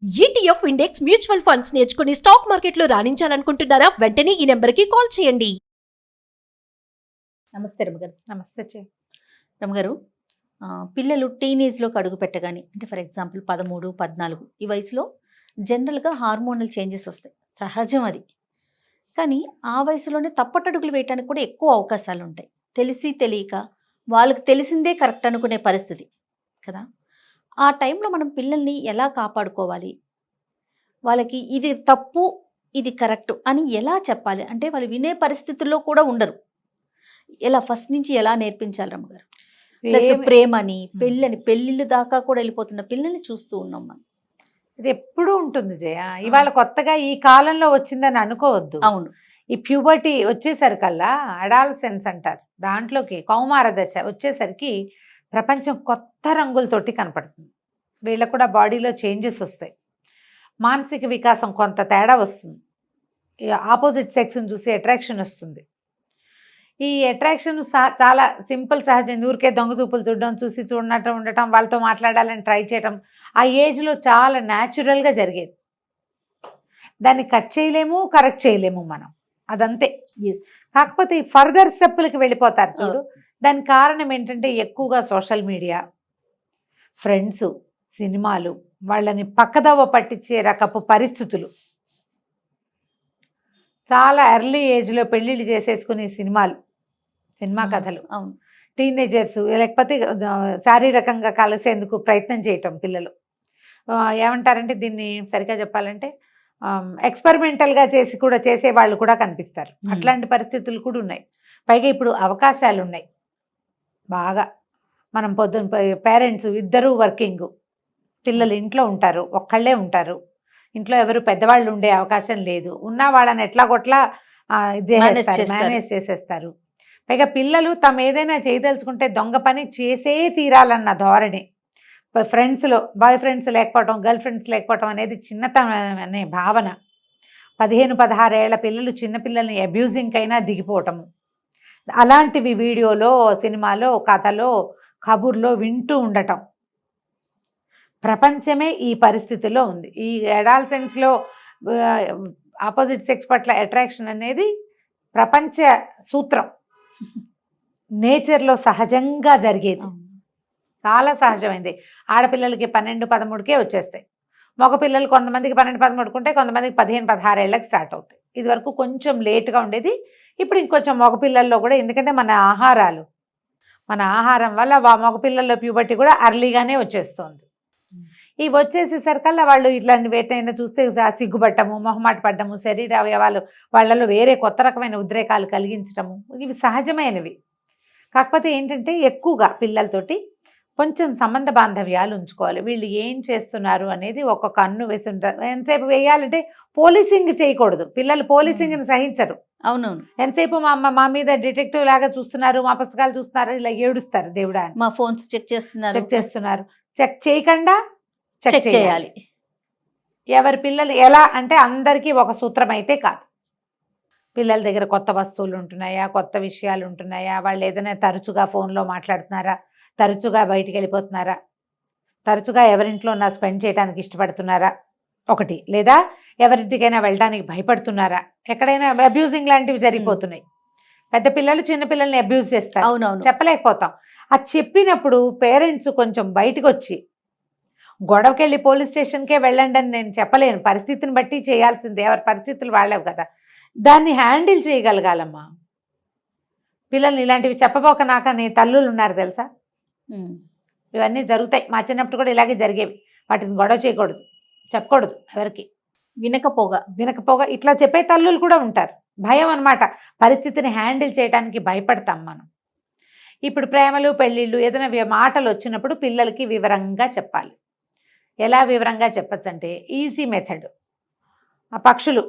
ETF index mutual funds నేర్చుకుని stock మార్కెట్లో రాణించాలనుకుంటున్నారా? వెంటనే ఈ నెంబర్కి కాల్ చేయండి. నమస్తే రమగారు. నమస్తే రమగారు. పిల్లలు టీనేజ్లోకి అడుగు పెట్టగానే, అంటే ఫర్ ఎగ్జాంపుల్ 13, 14 ఈ వయసులో జనరల్గా హార్మోనల్ చేంజెస్ వస్తాయి, సహజం అది. కానీ ఆ వయసులోనే తప్పటడుగులు వేయడానికి కూడా ఎక్కువ అవకాశాలు ఉంటాయి. తెలిసి తెలియక వాళ్ళకి తెలిసిందే కరెక్ట్ అనుకునే పరిస్థితి కదా. ఆ టైంలో మనం పిల్లల్ని ఎలా కాపాడుకోవాలి? వాళ్ళకి ఇది తప్పు, ఇది కరెక్ట్ అని ఎలా చెప్పాలి? అంటే వాళ్ళు వినే పరిస్థితుల్లో కూడా ఉండరు. ఎలా ఫస్ట్ నుంచి ఎలా నేర్పించాలి రమ్మగారు? ప్లస్ ప్రేమని, పెళ్ళని, పెళ్ళిళ్ళు దాకా కూడా వెళ్ళిపోతున్న పిల్లల్ని చూస్తూ ఉన్నాం మనం. ఇది ఎప్పుడూ ఉంటుంది జయ. ఇవాళ కొత్తగా ఈ కాలంలో వచ్చిందని అనుకోవద్దు. అవును. ఈ ప్యూబర్టీ వచ్చేసరికల్లా అడాలసెన్స్ అంటారు, దాంట్లోకి కౌమార దశ వచ్చేసరికి ప్రపంచం కొత్త రంగులతోటి కనపడుతుంది. వీళ్ళకు కూడా బాడీలో చేంజెస్ వస్తాయి, మానసిక వికాసం కొంత తేడా వస్తుంది, ఆపోజిట్ సెక్స్ని చూసి అట్రాక్షన్ వస్తుంది. ఈ అట్రాక్షన్ చాలా సింపుల్, సహజం. ఊరికే దొంగతూపులు చూడడం, చూసి చూడనట్టు ఉండటం, వాళ్ళతో మాట్లాడాలని ట్రై చేయడం ఆ ఏజ్లో చాలా న్యాచురల్గా జరిగేది. దాన్ని కట్ చేయలేము, కరెక్ట్ చేయలేము మనం, అదంతే. కాకపోతే ఈ ఫర్దర్ స్టెప్పులకి వెళ్ళిపోతారు చూడు. దానికి కారణం ఏంటంటే ఎక్కువగా సోషల్ మీడియా, ఫ్రెండ్స్, సినిమాలు, వాళ్ళని పక్కదవ్వ పట్టించే రకపు పరిస్థితులు, చాలా ఎర్లీ ఏజ్లో పెళ్ళిళ్ళు చేసేసుకునే సినిమా కథలు, టీనేజర్స్, లేకపోతే శారీరకంగా కలిసేందుకు ప్రయత్నం చేయటం పిల్లలు. ఏమంటారంటే దీన్ని సరిగ్గా చెప్పాలంటే ఎక్స్పెరిమెంటల్గా చేసి కూడా చేసేవాళ్ళు కూడా కనిపిస్తారు. అట్లాంటి పరిస్థితులు కూడా ఉన్నాయి. పైగా ఇప్పుడు అవకాశాలు ఉన్నాయి బాగా. మనం పొద్దున్న పేరెంట్స్ ఇద్దరూ వర్కింగ్, పిల్లలు ఇంట్లో ఉంటారు, ఒక్కళ్ళే ఉంటారు, ఇంట్లో ఎవరు పెద్దవాళ్ళు ఉండే అవకాశం లేదు. ఉన్న వాళ్ళని ఎట్లా కొట్లా మేనేజ్ చేసేస్తారు. పైగా పిల్లలు తమ ఏదైనా చేయదలుచుకుంటే దొంగ పని చేసే తీరాలన్న ధోరణి. ఫ్రెండ్స్లో బాయ్ ఫ్రెండ్స్ లేకపోవటం, గర్ల్ ఫ్రెండ్స్ లేకపోవటం అనేది చిన్నతనం అనే భావన. 15-16 ఏళ్ల పిల్లలు చిన్నపిల్లల్ని అబ్యూజింగ్ అయినా దిగిపోవటము, అలాంటివి వీడియోలో, సినిమాలో, కథలో, కబుర్లో వింటూ ఉండటం. ప్రపంచమే ఈ పరిస్థితిలో ఉంది. ఈ అడాలసెన్స్లో ఆపోజిట్ సెక్స్ పట్ల అట్రాక్షన్ అనేది ప్రపంచ సూత్రం, నేచర్లో సహజంగా జరిగేది, చాలా సహజమైంది. ఆడపిల్లలకి 12-13కే వచ్చేస్తాయి. మగపిల్లలు కొంతమందికి 12-13 ఉంటే, కొంతమందికి 15-16 ఏళ్ళకి స్టార్ట్ అవుతాయి. ఇది వరకు కొంచెం లేట్గా ఉండేది, ఇప్పుడు ఇంకొంచెం మగపిల్లల్లో కూడా. ఎందుకంటే మన ఆహారం వల్ల మగపిల్లల్లో ప్యూబర్టీ కూడా అర్లీగానే వచ్చేస్తుంది. ఇవి వచ్చేసేసరికల్లా వాళ్ళు ఇట్లాంటి వేటైనా చూస్తే సిగ్గుపట్టము, మొహమాట పడ్డము, శరీర అవయవాలు వాళ్ళలో వేరే కొత్త రకమైన ఉద్రేకాలు కలిగించడము, ఇవి సహజమైనవి. కాకపోతే ఏంటంటే ఎక్కువగా పిల్లలతోటి కొంచెం సంబంధ బాంధవ్యాలు ఉంచుకోవాలి. వీళ్ళు ఏం చేస్తున్నారు అనేది ఒక కన్ను వేసి ఉంటారు. ఎంతసేపు వేయాలంటే పోలీసింగ్ చేయకూడదు. పిల్లలు పోలీసింగ్ని సహించరు. అవునవును. ఎంతసేపు మా మీద డిటెక్టివ్ లాగా చూస్తున్నారు, మా పుస్తకాలు చూస్తున్నారు, ఇలా ఏడుస్తారు. దేవుడా, మా ఫోన్స్ చెక్ చేస్తున్నారు. చెక్ చేయకుండా చెక్ చేయాలి. ఎవరి పిల్లలు ఎలా అంటే అందరికీ ఒక సూత్రం అయితే కాదు. పిల్లల దగ్గర కొత్త వస్తువులు ఉంటున్నాయా, కొత్త విషయాలు ఉంటున్నాయా, వాళ్ళు ఏదైనా తరచుగా ఫోన్లో మాట్లాడుతున్నారా, తరచుగా బయటికి వెళ్ళిపోతున్నారా, తరచుగా ఎవరింట్లో స్పెండ్ చేయడానికి ఇష్టపడుతున్నారా ఒకటి, లేదా ఎవరింటికైనా వెళ్ళడానికి భయపడుతున్నారా, ఎక్కడైనా అబ్యూజింగ్ లాంటివి జరిగిపోతున్నాయి. పెద్ద పిల్లలు చిన్న పిల్లల్ని అబ్యూజ్ చేస్తారు. అవునవును. చెప్పలేకపోతాం. అది చెప్పినప్పుడు పేరెంట్స్ కొంచెం బయటకు వచ్చి, గొడవకెళ్ళి పోలీస్ స్టేషన్కే వెళ్ళండి అని నేను చెప్పలేను, పరిస్థితిని బట్టి చేయాల్సిందే, ఎవరి పరిస్థితులు వాళ్ళేవు కదా. దాన్ని హ్యాండిల్ చేయగలగాలమ్మా. పిల్లల్ని ఇలాంటివి చెప్పబోక నాకని తల్లులు ఉన్నారు తెలుసా. ఇవన్నీ జరుగుతాయి. మా చిన్నప్పుడు కూడా ఇలాగే జరిగేవి. వాటిని గొడవ చేయకూడదు, చెప్పకూడదు, ఎవరికి వినకపోగా ఇట్లా చెప్పే తల్లులు కూడా ఉంటారు. భయం అన్నమాట. పరిస్థితిని హ్యాండిల్ చేయడానికి భయపడతాం మనం. ఇప్పుడు ప్రేమలు, పెళ్ళిళ్ళు, ఏదైనా మాటలు వచ్చినప్పుడు పిల్లలకి వివరంగా చెప్పాలి. ఎలా వివరంగా చెప్పచ్చు అంటే ఈజీ మెథడ్. ఆ పక్షులు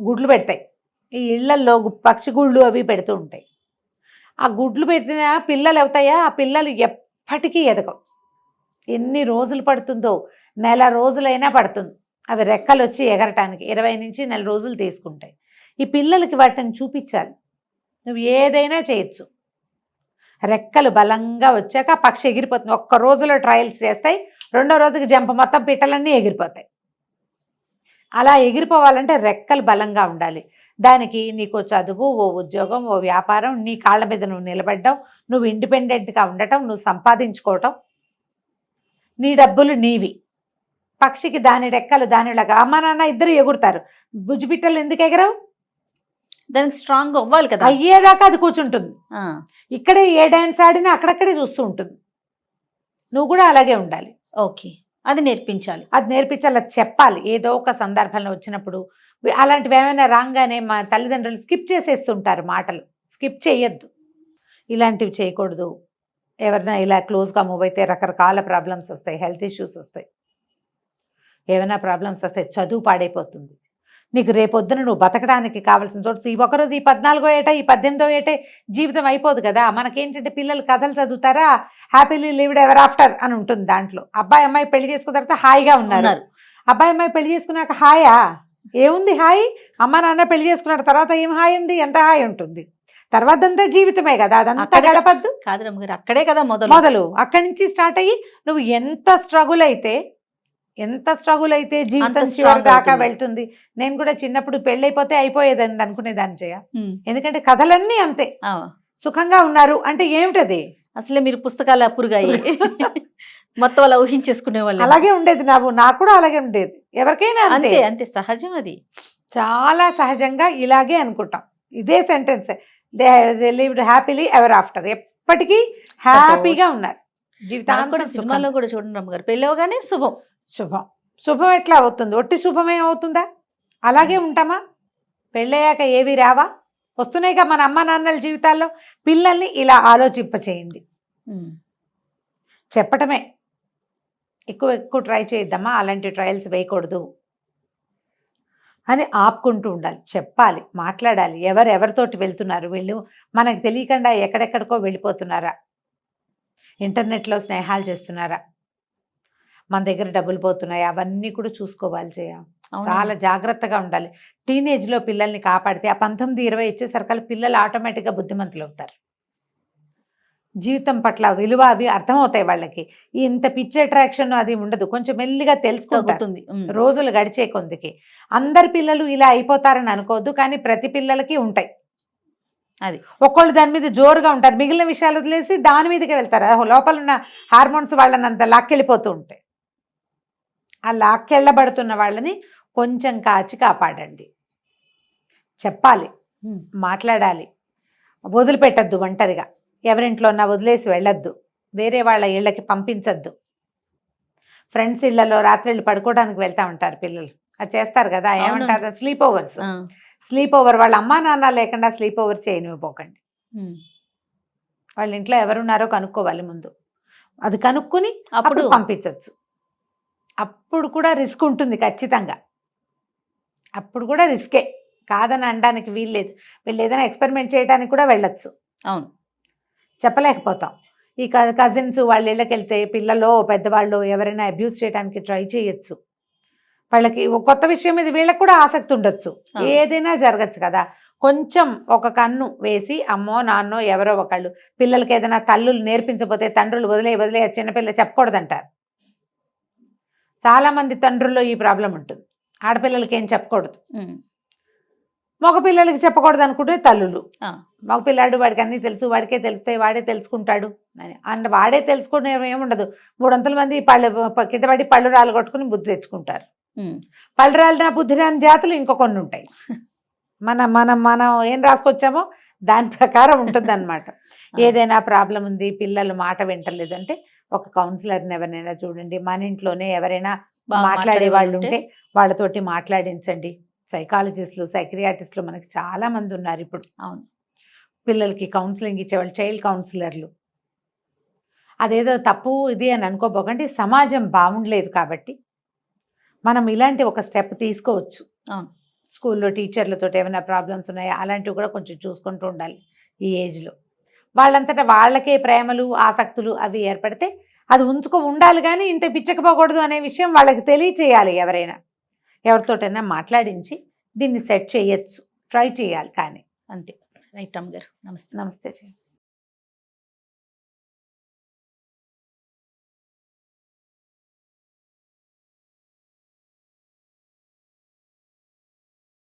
గుడ్లు పెడతాయి, ఈ ఇళ్లల్లో పక్షి గుళ్ళు అవి పెడుతూ ఉంటాయి. ఆ గుడ్లు పెట్టిన పిల్లలు అవుతాయా, ఆ పిల్లలు ఎప్పటికీ ఎదగవు. ఎన్ని రోజులు పడుతుందో, నెల రోజులైనా పడుతుంది అవి రెక్కలు వచ్చి ఎగరటానికి. 20 నుంచి నెల రోజులు తీసుకుంటాయి. ఈ పిల్లలకి వాటిని చూపించాలి. నువ్వు ఏదైనా చేయొచ్చు. రెక్కలు బలంగా వచ్చాక పక్షి ఎగిరిపోతుంది. ఒక్క రోజులో ట్రయల్స్ చేస్తాయి, రెండో రోజుకి జంప మొత్తం పిట్టలన్నీ ఎగిరిపోతాయి. అలా ఎగిరిపోవాలంటే రెక్కలు బలంగా ఉండాలి. దానికి నీకు చదువు, ఓ ఉద్యోగం, ఓ వ్యాపారం, నీ కాళ్ళ మీద నువ్వు నిలబడ్డం, నువ్వు ఇండిపెండెంట్గా ఉండటం, నువ్వు సంపాదించుకోవటం, నీ డబ్బులు నీవి. పక్షికి దాని రెక్కలు దానిలాగా. అమ్మ నాన్న ఇద్దరు ఎగురుతారు, బుజ్జిపిట్టలు ఎందుకు ఎగరవు? దానికి స్ట్రాంగ్ అవ్వాలి కదా. అయ్యేదాకా అది కూర్చుంటుంది. ఇక్కడే ఏ డాన్స్ ఆడినా అక్కడక్కడే చూస్తూ ఉంటుంది. నువ్వు కూడా అలాగే ఉండాలి. ఓకే, అది నేర్పించాలి. అది నేర్పించాలి, అది చెప్పాలి. ఏదో ఒక సందర్భంలో వచ్చినప్పుడు అలాంటివి ఏమైనా రాగానే మా తల్లిదండ్రులు స్కిప్ చేసేస్తుంటారు మాటలు. స్కిప్ చేయొద్దు, ఇలాంటివి చేయకూడదు. ఎవరైనా ఇలా క్లోజ్గా మూవ్ అయితే రకరకాల ప్రాబ్లమ్స్ వస్తాయి, హెల్త్ ఇష్యూస్ వస్తాయి, ఏమైనా ప్రాబ్లమ్స్ వస్తాయి, చదువు పాడైపోతుంది. నీకు రేపొద్దున నువ్వు బతకడానికి కావాల్సిన చోటు ఈ ఒకరోజు ఈ 14వ ఏట ఈ 18వ ఏటే జీవితం అయిపోదు కదా. మనకేంటంటే పిల్లలు కథలు చదువుతారా, హ్యాపీలీ లివ్డ్ ఎవర్ ఆఫ్టర్ అని ఉంటుంది. దాంట్లో అబ్బాయి అమ్మాయి పెళ్లి చేసుకున్న తర్వాత హాయిగా ఉన్నారు. అబ్బాయి అమ్మాయి పెళ్లి చేసుకున్నాక హాయా? ఏముంది హాయి? అమ్మ నాన్న పెళ్లి చేసుకున్న తర్వాత ఏం హాయి ఉంది? ఎంత హాయి ఉంటుంది? తర్వాత అంతా జీవితమే కదా, అదంతా గడపద్దు కాదు రమ్మగారు, అక్కడే కదా మొదలు. అక్కడి నుంచి స్టార్ట్ అయ్యి నువ్వు ఎంత స్ట్రగుల్ అయితే జీవితం చివరి దాకా వెళ్తుంది. నేను కూడా చిన్నప్పుడు పెళ్ళైపోతే అయిపోయేదని అనుకునేదాన్ని చేయ. ఎందుకంటే కథలన్నీ అంతే. సుఖంగా ఉన్నారు అంటే ఏమిటది? అసలే మీరు పుస్తకాలు అప్పురుగాయి మొత్తం అలా ఊహించేసుకునే వాళ్ళు. అలాగే ఉండేది, నాకు కూడా అలాగే ఉండేది. ఎవరికైనా అంతే అంతే, సహజం. అది చాలా సహజంగా ఇలాగే అనుకుంటాం. ఇదే sentence, they lived happily ever after. ఎప్పటికీ హ్యాపీగా ఉన్నారు జీవితాంతం. సినిమాలో కూడా చూడండి రమ్మగారు, పెళ్ళి అవగానే శుభం ఎట్లా అవుతుంది? ఒట్టి శుభమే అవుతుందా? అలాగే ఉంటామా? పెళ్ళయ్యాక ఏవి రావా? వస్తున్నాయిగా మన అమ్మ నాన్నల జీవితాల్లో. పిల్లల్ని ఇలా ఆలోచింపచేయండి. చెప్పటమే ఎక్కువ ట్రై చేద్దామా, అలాంటి ట్రయల్స్ వేయకూడదు అని ఆపుకుంటూ ఉండాలి. చెప్పాలి, మాట్లాడాలి. ఎవరెవరితోటి వెళ్తున్నారు వీళ్ళు, మనకు తెలియకుండా ఎక్కడెక్కడికో వెళ్ళిపోతున్నారా, ఇంటర్నెట్లో స్నేహాలు చేస్తున్నారా, మన దగ్గర డబ్బులు పోతున్నాయి, అవన్నీ కూడా చూసుకోవాలి. చాలా జాగ్రత్తగా ఉండాలి. టీనేజ్లో పిల్లల్ని కాపాడితే ఆ 19-20 ఇచ్చేసరికి పిల్లలు ఆటోమేటిక్గా బుద్ధిమంతులు అవుతారు. జీవితం పట్ల విలువ అవి అర్థమవుతాయి వాళ్ళకి. ఇంత పిచ్చి అట్రాక్షన్ అది ఉండదు, కొంచెం మెల్లిగా తెలుసుకుంటుంది రోజులు గడిచే కొందికి. అందరి పిల్లలు ఇలా అయిపోతారని అనుకోవద్దు, కానీ ప్రతి పిల్లలకి ఉంటాయి. అది ఒక్కళ్ళు దాని మీద జోరుగా ఉంటారు, మిగిలిన విషయాలు వదిలేసి దాని మీదకే వెళ్తారు. లోపల ఉన్న హార్మోన్స్ వాళ్ళని అంత లాక్కెళ్ళిపోతూ ఉంటాయి. ఆ లాక్కెళ్ళబడుతున్న వాళ్ళని కొంచెం కాపాడండి. చెప్పాలి, మాట్లాడాలి. వదిలిపెట్టద్దు ఒంటరిగా. ఎవరింట్లో ఉన్నా వదిలేసి వెళ్ళొద్దు, వేరే వాళ్ళ ఇళ్ళకి పంపించద్దు. ఫ్రెండ్స్ ఇళ్లలో రాత్రిళ్ళు పడుకోవడానికి వెళ్తూ ఉంటారు పిల్లలు, అది చేస్తారు కదా, ఏమంటారు స్లీప్ ఓవర్. వాళ్ళ అమ్మా నాన్న లేకుండా స్లీప్ ఓవర్ చేయనివ్వబోకండి. వాళ్ళ ఇంట్లో ఎవరున్నారో కనుక్కోవాలి ముందు. అది కనుక్కుని అప్పుడు పంపించవచ్చు. అప్పుడు కూడా రిస్క్ ఉంటుంది ఖచ్చితంగా. అప్పుడు కూడా రిస్కే, కాదని అనడానికి వీల్లేదు. వీళ్ళు ఏదైనా ఎక్స్పెరిమెంట్ చేయడానికి కూడా వెళ్ళొచ్చు. అవును, చెప్పలేకపోతాం. ఈ కజిన్స్ వాళ్ళ ఇళ్ళకి వెళ్తే పిల్లలు పెద్దవాళ్ళు ఎవరైనా అబ్యూస్ చేయడానికి ట్రై చేయొచ్చు. వాళ్ళకి కొత్త విషయం మీద వీళ్ళకి కూడా ఆసక్తి ఉండొచ్చు. ఏదైనా జరగచ్చు కదా. కొంచెం ఒక కన్ను వేసి అమ్మో నాన్నో ఎవరో ఒకళ్ళు పిల్లలకి ఏదైనా తల్లులు నేర్పించకపోతే తండ్రులు వదిలే చిన్నపిల్ల చెప్పకూడదంటారు. చాలామంది తండ్రుల్లో ఈ ప్రాబ్లం ఉంటుంది. ఆడపిల్లలకి ఏం చెప్పకూడదు, మగపిల్లలకి చెప్పకూడదు అనుకుంటే తల్లులు. మగపిల్లాడు వాడికి అన్నీ తెలుసు, వాడికే తెలుస్తాయి, వాడే తెలుసుకుంటాడు అని. అండ్ వాడే తెలుసుకునే ఏముండదు. 300 మంది కింద పడి పళ్ళు రాళ్ళు కొట్టుకుని బుద్ధి తెచ్చుకుంటారు. పళ్ళు రాలిన బుద్ధి రాని జాతులు ఇంకో కొన్ని ఉంటాయి. మనం ఏం రాసుకొచ్చామో దాని ప్రకారం ఉంటుంది అన్నమాట. ఏదైనా ప్రాబ్లం ఉంది, పిల్లలు మాట వింటలేదు అంటే ఒక కౌన్సిలర్ని ఎవరినైనా చూడండి. మన ఇంట్లోనే ఎవరైనా మాట్లాడే వాళ్ళు ఉంటే వాళ్ళతోటి మాట్లాడించండి. సైకాలజిస్టులు, సైక్రియాటిస్టులు మనకి చాలా మంది ఉన్నారు ఇప్పుడు. అవును, పిల్లలకి కౌన్సిలింగ్ ఇచ్చేవాళ్ళు, చైల్డ్ కౌన్సిలర్లు. అదేదో తప్పు ఇది అని అనుకోబోకండి. సమాజం బాగుండలేదు కాబట్టి మనం ఇలాంటి ఒక స్టెప్ తీసుకోవచ్చు. అవును, స్కూల్లో టీచర్లతో ఏమైనా ప్రాబ్లమ్స్ ఉన్నాయా అలాంటివి కూడా కొంచెం చూసుకుంటూ ఉండాలి. ఈ ఏజ్లో వాళ్ళంతటా వాళ్ళకే ప్రేమలు ఆసక్తులు అవి ఏర్పడితే అది ఉండాలి, కానీ ఇంత పిచ్చకపోకూడదు అనే విషయం వాళ్ళకి తెలియచేయాలి. ఎవరితోటైనా మాట్లాడించి దీన్ని సెట్ చేయొచ్చు, ట్రై చేయాలి. కానీ అంతే. రైట్ అమ్మగారు, నమస్తే.